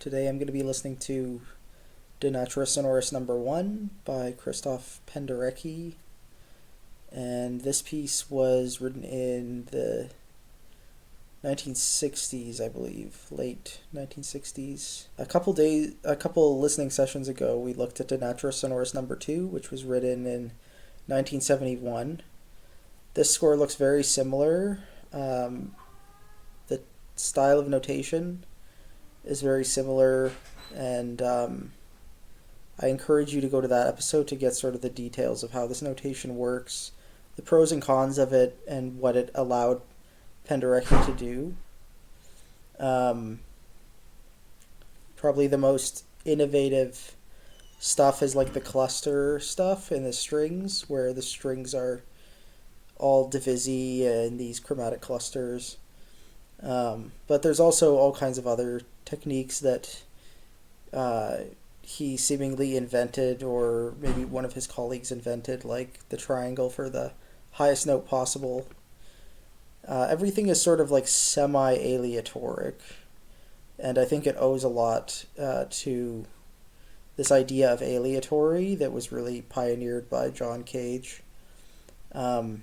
Today I'm going to be listening to Natura Sonoris number 1 by Penderecki, and this piece was written in the 1960s, I believe, late 1960s. A couple listening sessions ago, we looked at Natura Sonoris number 2, which was written in 1971. This score looks very similar. The style of notation is very similar, and I encourage you to go to that episode to get sort of the details of how this notation works, the pros and cons of it, and what it allowed Penderecki to do. Probably the most innovative stuff is like the cluster stuff in the strings, where the strings are all divisi in these chromatic clusters. But there's also all kinds of other techniques that he seemingly invented, or maybe one of his colleagues invented, like the triangle for the highest note possible. Everything is sort of like semi-aleatoric, and I think it owes a lot to this idea of aleatory that was really pioneered by John Cage. But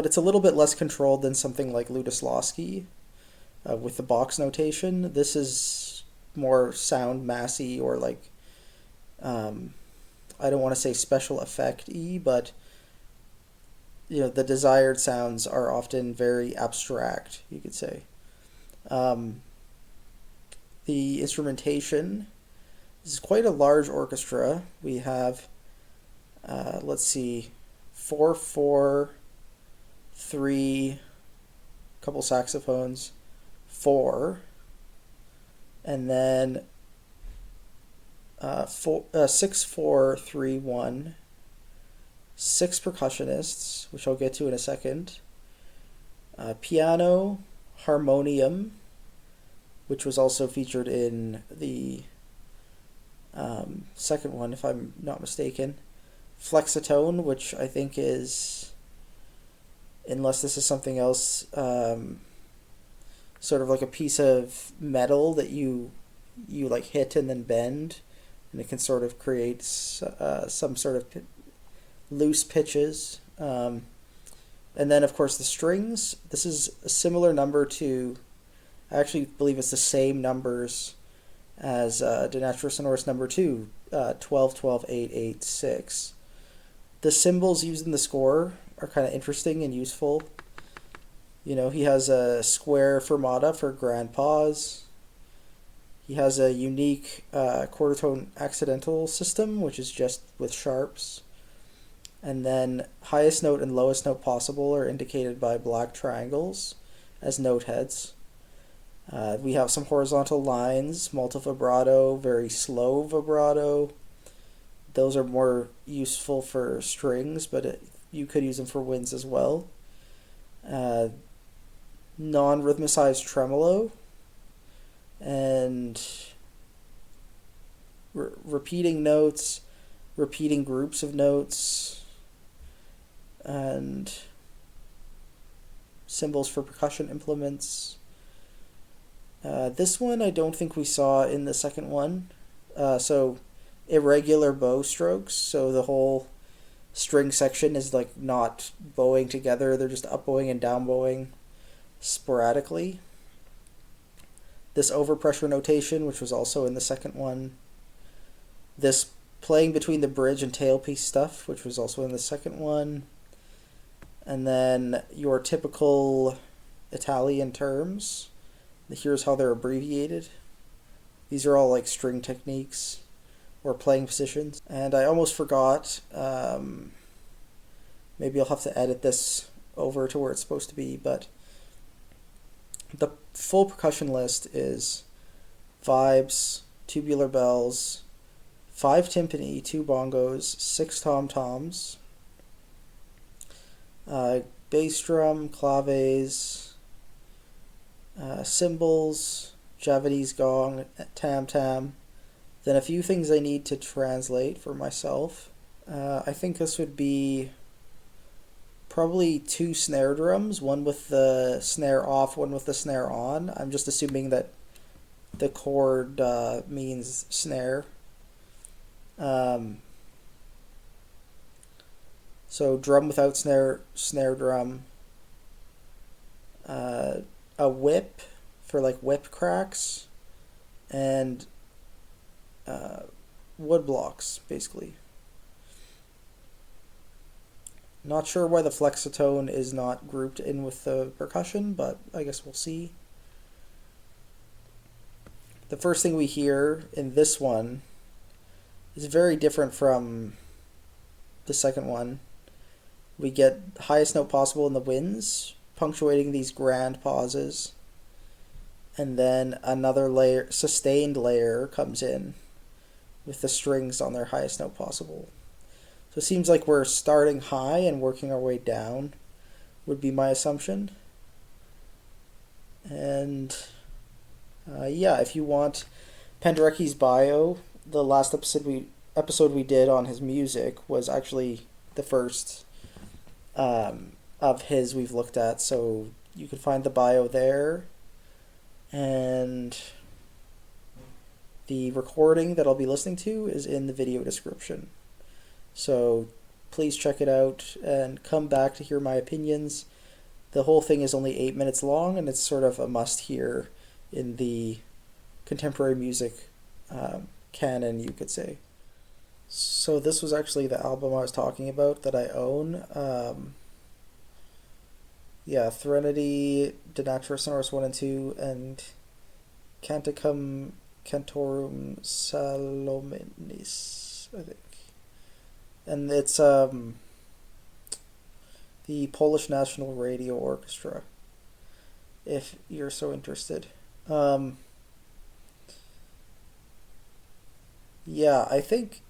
it's a little bit less controlled than something like Lutoslawski with the box notation. This is more sound massy, or like I don't want to say special effect-y, but the desired sounds are often very abstract, you could say. The instrumentation, this is quite a large orchestra. We have, let's see, 4, 3, couple saxophones, 4, and then 6, 4, 3, 1, 6 percussionists, which I'll get to in a second, piano, harmonium, which was also featured in the second one, if I'm not mistaken, flexitone, which I think is, unless this is something else, sort of like a piece of metal that you like hit and then bend, and it can sort of create some sort of loose pitches. And then, of course, the strings. This is a similar number to, I actually believe it's the same numbers as De Natura Sonoris number 2, 12, 12, 8, 8, 6. The symbols used in the score are kind of interesting and useful. He has a square fermata for grand pause. He has a unique quarter tone accidental system, which is just with sharps. And then highest note and lowest note possible are indicated by black triangles as note heads. We have some horizontal lines, multi-vibrato, very slow vibrato. Those are more useful for strings, but you could use them for winds as well. Non-rhythmicized tremolo, and repeating notes, repeating groups of notes, and symbols for percussion implements. This one I don't think we saw in the second one. So irregular bow strokes, so the whole string section is like not bowing together, they're just up bowing and down bowing sporadically. This overpressure notation, which was also in the second one. This playing between the bridge and tailpiece stuff, which was also in the second one. And then your typical Italian terms. Here's how they're abbreviated. These are all like string techniques or playing positions. And I almost forgot, maybe I'll have to edit this over to where it's supposed to be, but the full percussion list is vibes, tubular bells, 5 timpani, 2 bongos, 6 tom-toms, bass drum, claves, cymbals, Javanese gong, tam-tam. Then a few things I need to translate for myself. I think this would be probably two snare drums, one with the snare off, one with the snare on. I'm just assuming that the chord means snare. Um, so drum without snare, snare drum. A whip for like whip cracks, and wood blocks, basically. Not sure why the flexitone is not grouped in with the percussion, but I guess we'll see. The first thing we hear in this one is very different from the second one. We get highest note possible in the winds, punctuating these grand pauses. And then another layer, sustained layer, comes in with the strings on their highest note possible. So it seems like we're starting high and working our way down, would be my assumption. And yeah, if you want Penderecki's bio, the last episode we did on his music was actually the first of his we've looked at, so you can find the bio there. And the recording that I'll be listening to is in the video description. So please check it out and come back to hear my opinions. The whole thing is only 8 minutes long, and it's sort of a must-hear in the contemporary music canon, you could say. So this was actually the album I was talking about that I own. Yeah, Threnody, De Natura Sonoris 1 and 2, and Canticum Cantorum Salomonis, I think. And it's the Polish National Radio Orchestra, if you're so interested. Yeah, I think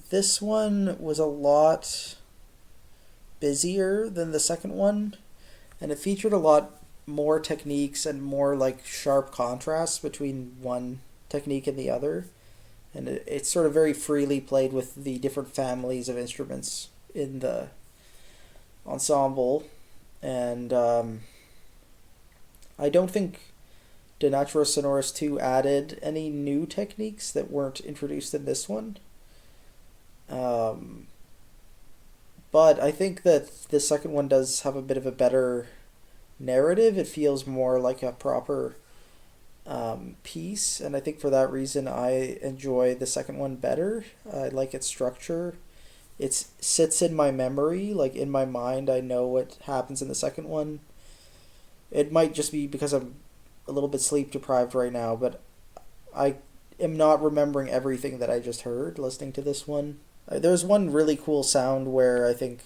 this one was a lot busier than the second one, and it featured a lot more techniques and more like sharp contrasts between one technique and the other, and it's sort of very freely played with the different families of instruments in the ensemble. And I don't think De Natura Sonoris 2 added any new techniques that weren't introduced in this one. But I think that the second one does have a bit of a better narrative. It feels more like a proper piece, and I think for that reason I enjoy the second one better. I like its structure. It sits in my memory, like in my mind I know what happens in the second one. It might just be because I'm a little bit sleep deprived right now, but I am not remembering everything that I just heard listening to this one. There's one really cool sound where I think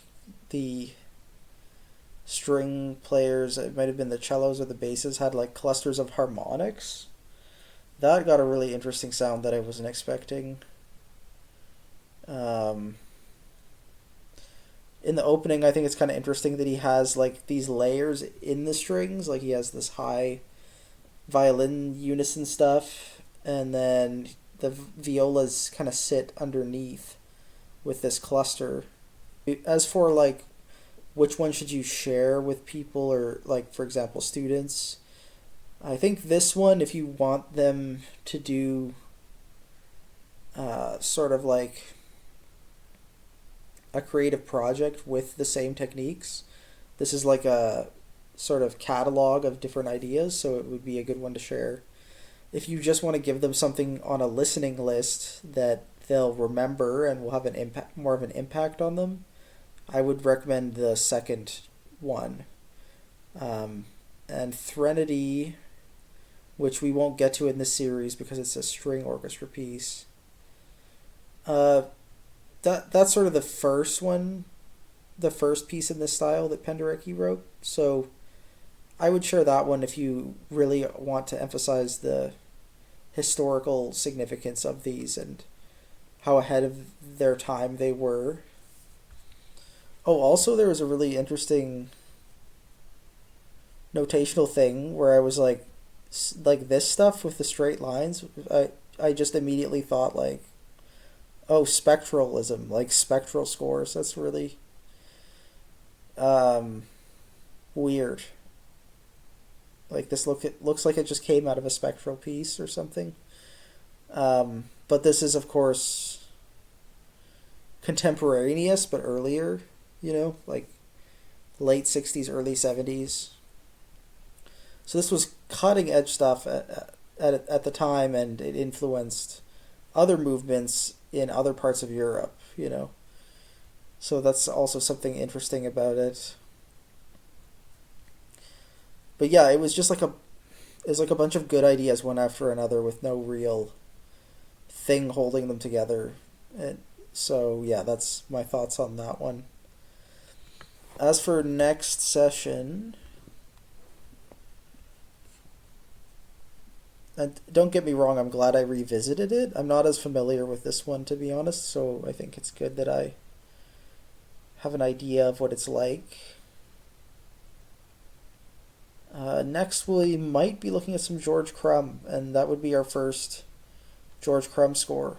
the string players, it might have been the cellos or the basses, had like clusters of harmonics. That got a really interesting sound that I wasn't expecting. In the opening, I think it's kind of interesting that he has like these layers in the strings. Like he has this high violin unison stuff, and then the violas kind of sit underneath with this cluster. As for like which one should you share with people, or like for example students, I think this one, if you want them to do sort of like a creative project with the same techniques, this is like a sort of catalog of different ideas, so it would be a good one to share. If you just want to give them something on a listening list that they'll remember and will have an impact, more of an impact on them, I would recommend the second one. And Threnody, which we won't get to in this series because it's a string orchestra piece. That's sort of the first one, the first piece in this style that Penderecki wrote. So I would share that one if you really want to emphasize the historical significance of these and how ahead of their time they were. Oh, also there was a really interesting notational thing where I was like this stuff with the straight lines. I just immediately thought like, oh, spectralism, like spectral scores. That's really um, weird. Like this it looks like it just came out of a spectral piece or something. But this is of course contemporaneous, but earlier. Like late '60s, early '70s. So this was cutting edge stuff at the time, and it influenced other movements in other parts of Europe. So that's also something interesting about it. But yeah, it was like a bunch of good ideas one after another with no real thing holding them together. And so yeah, that's my thoughts on that one. As for next session, and don't get me wrong, I'm glad I revisited it. I'm not as familiar with this one, to be honest, so I think it's good that I have an idea of what it's like. Next, we might be looking at some George Crumb, and that would be our first George Crumb score.